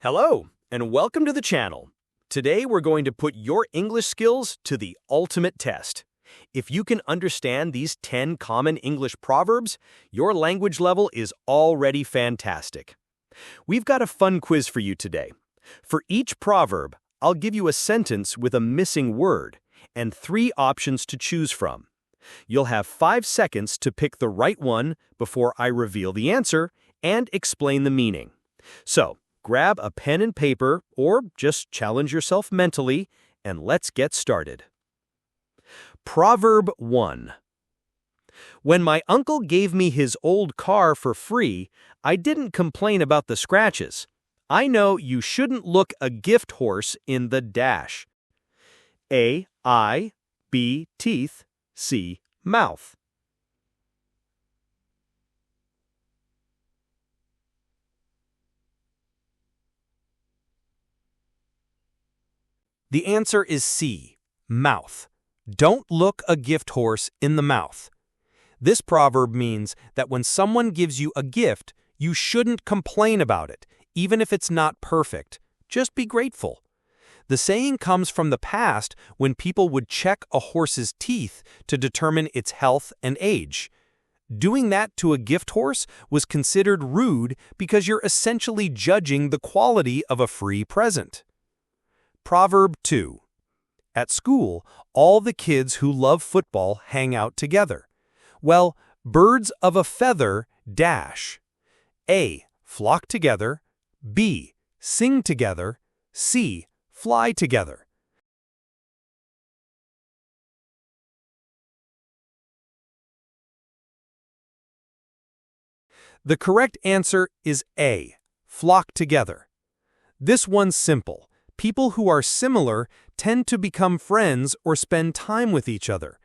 Hello, and welcome to the channel. Today we're going to put your English skills to the ultimate test. If you can understand these 10 common English proverbs, your language level is already fantastic. We've got a fun quiz for you today. For each proverb, I'll give you a sentence with a missing word and 3 options to choose from. You'll have 5 seconds to pick the right one before I reveal the answer and explain the meaning. So, grab a pen and paper, or just challenge yourself mentally, and let's get started. Proverb 1. When my uncle gave me his old car for free, I didn't complain about the scratches. I know you shouldn't look a gift horse in the dash. A, eye, B, teeth, C, mouth. The answer is C, mouth. Don't look a gift horse in the mouth. This proverb means that when someone gives you a gift, you shouldn't complain about it, even if it's not perfect. Just be grateful. The saying comes from the past when people would check a horse's teeth to determine its health and age. Doing that to a gift horse was considered rude because you're essentially judging the quality of a free present. Proverb 2. At school, all the kids who love football hang out together. Well, birds of a feather dash. A. Flock together. B. Sing together. C. Fly together. The correct answer is A. Flock together. This one's simple. People who are similar tend to become friends or spend time with each other.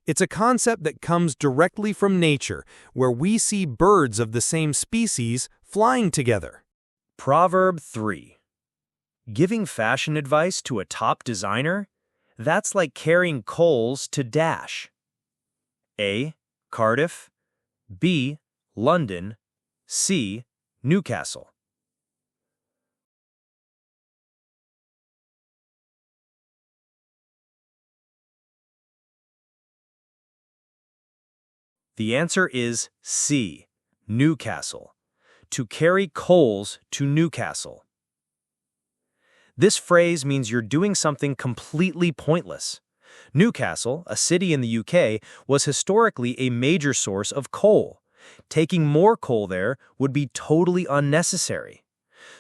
It's a concept that comes directly from nature, where we see birds of the same species flying together. Proverb 3. Giving fashion advice to a top designer? That's like carrying coals to dash. A. Cardiff. B. London. C. Newcastle. The answer is C. Newcastle. To carry coals to Newcastle. This phrase means you're doing something completely pointless. Newcastle, a city in the UK, was historically a major source of coal. Taking more coal there would be totally unnecessary.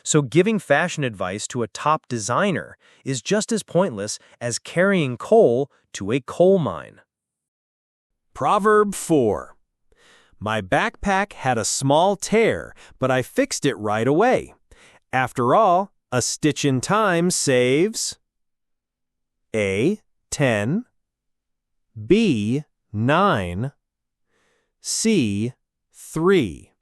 So giving fashion advice to a top designer is just as pointless as carrying coal to a coal mine. Proverb 4. My backpack had a small tear, but I fixed it right away. After all, a stitch in time saves A. 10, B. 9, C. 3.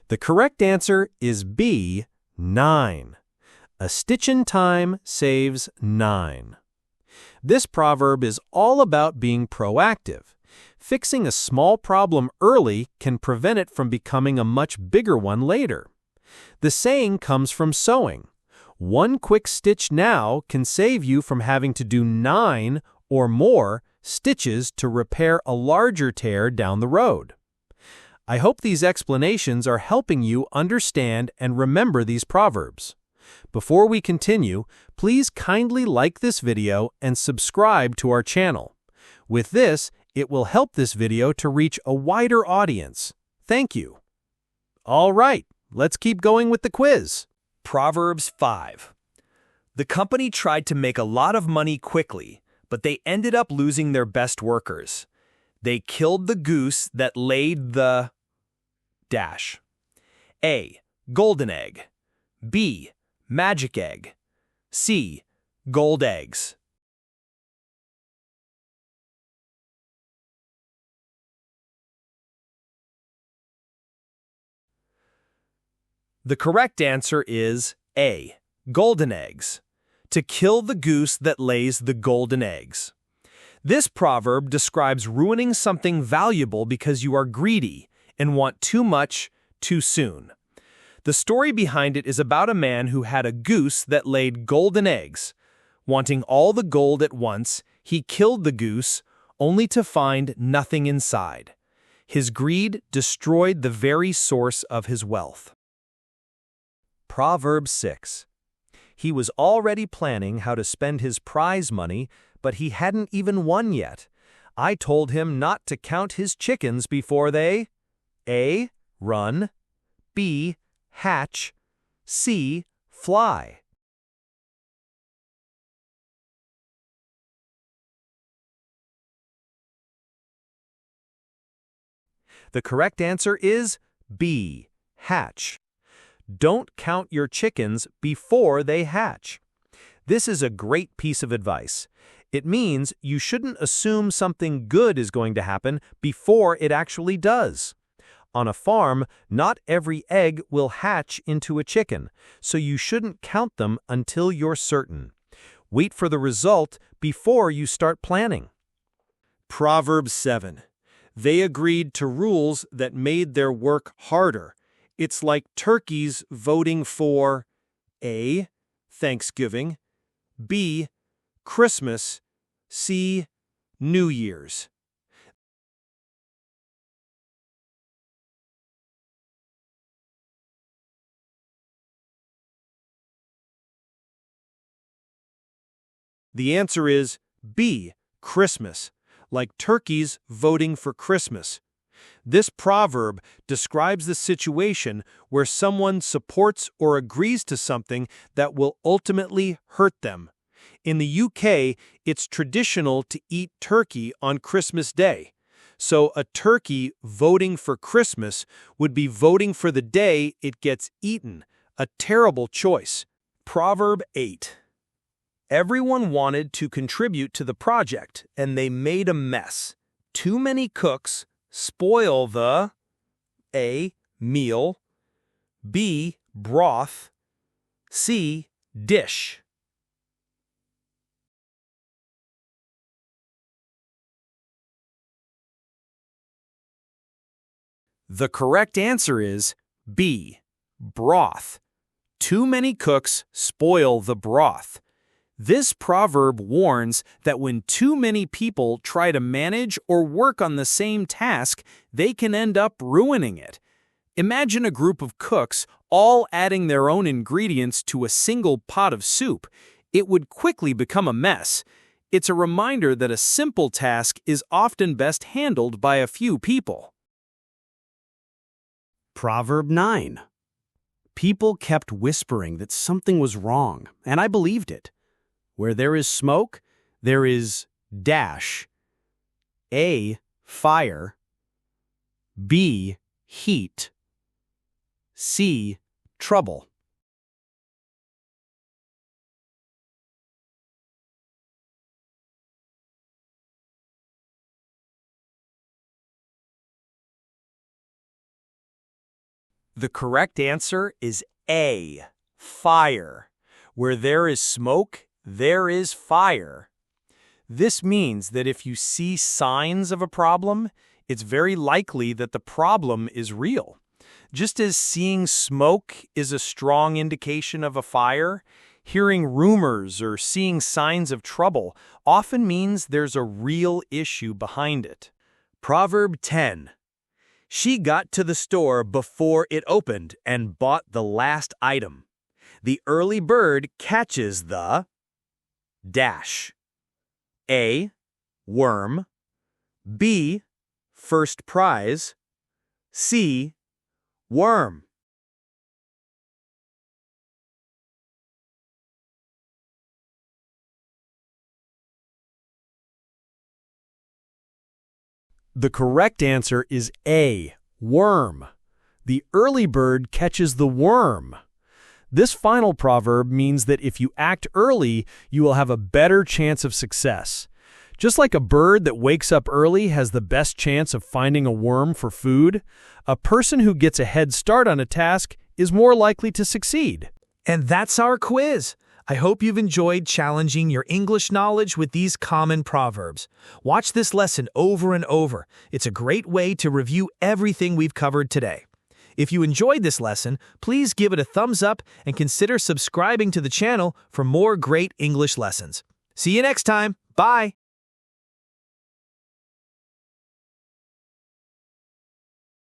The correct answer is B. 9. A stitch in time saves 9. This proverb is all about being proactive. Fixing a small problem early can prevent it from becoming a much bigger one later. The saying comes from sewing. One quick stitch now can save you from having to do 9 or more stitches to repair a larger tear down the road. I hope these explanations are helping you understand and remember these proverbs. Before we continue, please kindly like this video and subscribe to our channel. With this, it will help this video to reach a wider audience. Thank you. All right, let's keep going with the quiz. Proverbs 5. The company tried to make a lot of money quickly, but they ended up losing their best workers. They killed the goose that laid the dash. A. Golden egg. B. Magic egg. C. Gold eggs. The correct answer is A. Golden eggs. To kill the goose that lays the golden eggs. This proverb describes ruining something valuable because you are greedy and want too much too soon. The story behind it is about a man who had a goose that laid golden eggs. Wanting all the gold at once, he killed the goose, only to find nothing inside. His greed destroyed the very source of his wealth. Proverb 6. He was already planning how to spend his prize money, but he hadn't even won yet. I told him not to count his chickens before they A. Run, B. Hatch, C. Fly. The correct answer is B. Hatch. Don't count your chickens before they hatch. This is a great piece of advice. It means you shouldn't assume something good is going to happen before it actually does. On a farm, not every egg will hatch into a chicken, so you shouldn't count them until you're certain. Wait for the result before you start planning. Proverbs 7. They agreed to rules that made their work harder. It's like turkeys voting for A. Thanksgiving, B. Christmas, C. New Year's. The answer is B. Christmas, like turkeys voting for Christmas. This proverb describes the situation where someone supports or agrees to something that will ultimately hurt them. In the UK, it's traditional to eat turkey on Christmas Day. So a turkey voting for Christmas would be voting for the day it gets eaten, a terrible choice. Proverb 8. Everyone wanted to contribute to the project, and they made a mess. Too many cooks spoil the A. Meal, B. Broth, C. Dish. The correct answer is B. Broth. Too many cooks spoil the broth. This proverb warns that when too many people try to manage or work on the same task, they can end up ruining it. Imagine a group of cooks all adding their own ingredients to a single pot of soup. It would quickly become a mess. It's a reminder that a simple task is often best handled by a few people. Proverb 9. People kept whispering that something was wrong, and I believed it. Where there is smoke, there is dash. A. Fire. B. Heat. C. Trouble. The correct answer is A. Fire. Where there is smoke, there is fire. This means that if you see signs of a problem, it's very likely that the problem is real. Just as seeing smoke is a strong indication of a fire, hearing rumors or seeing signs of trouble often means there's a real issue behind it. Proverb 10. She got to the store before it opened and bought the last item. The early bird catches the dash. A. Worm. B. First prize. C. Worm. The correct answer is A. Worm. The early bird catches the worm. This final proverb means that if you act early, you will have a better chance of success. Just like a bird that wakes up early has the best chance of finding a worm for food, a person who gets a head start on a task is more likely to succeed. And that's our quiz. I hope you've enjoyed challenging your English knowledge with these common proverbs. Watch this lesson over and over. It's a great way to review everything we've covered today. If you enjoyed this lesson, please give it a thumbs up and consider subscribing to the channel for more great English lessons. See you next time. Bye!